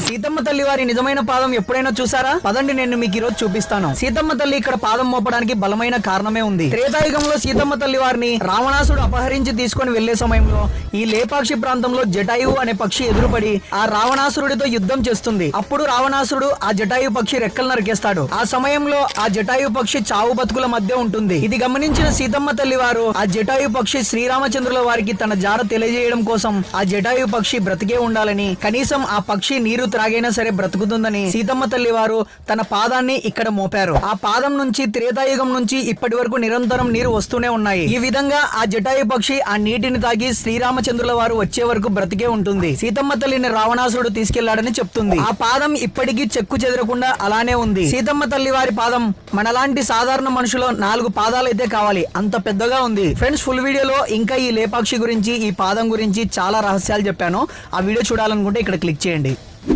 సీతమ్మ తల్లి వారి నిజమైన పాదం ఎప్పుడైనా చూసారా? పదండి, నేను మీకు ఈరోజు చూపిస్తాను. సీతమ్మ తల్లి ఇక్కడ పాదం మోపడానికి బలమైన కారణమే ఉంది. త్రేతాయుగంలో సీతమ్మ తల్లి వారిని రావణాసుడు అపహరించి తీసుకొని వెళ్లే సమయంలో ఈ లేపాక్షి ప్రాంతంలో జటాయువు అనే పక్షి ఎదురుపడి ఆ రావణాసురుడితో యుద్ధం చేస్తుంది. అప్పుడు రావణాసురుడు ఆ జటాయు పక్షి రెక్కలు నరికేస్తాడు. ఆ సమయంలో ఆ జటాయు పక్షి చావు బతుకుల మధ్య ఉంటుంది. ఇది గమనించిన సీతమ్మ తల్లి వారు ఆ జటాయు పక్షి శ్రీరామచంద్రుల వారికి తన జాడ తెలియజేయడం కోసం ఆ జటాయు పక్షి బ్రతికే ఉండాలని, కనీసం ఆ పక్షి నీరు త్రాగైనా సరే బ్రతుకుతుందని సీతమ్మ తల్లి వారు తన పాదాన్ని ఇక్కడ మోపారు. ఆ పాదం నుంచి త్రేతాయుగం నుంచి ఇప్పటి వరకు నిరంతరం నీరు వస్తూనే ఉన్నాయి. ఈ విధంగా ఆ జటాయు పక్షి ఆ నీటిని తాగి శ్రీరామచంద్రుల వారు వచ్చే వరకు బ్రతికే ఉంటుంది. సీతమ్మ తల్లిని రావణాసురుడు తీసుకెళ్లాడని చెప్తుంది. ఆ పాదం ఇప్పటికీ చెక్కు చెదరకుండా అలానే ఉంది. సీతమ్మ తల్లి వారి పాదం మనలాంటి సాధారణ మనుషులో 4 పాదాలైతే కావాలి, అంత పెద్దగా ఉంది. ఫ్రెండ్స్, ఫుల్ వీడియోలో ఇంకా ఈ లేపాక్షి గురించి, ఈ పాదం గురించి చాలా రహస్యాలు చెప్పాను. ఆ వీడియో చూడాలనుకుంటే ఇక్కడ క్లిక్ చేయండి.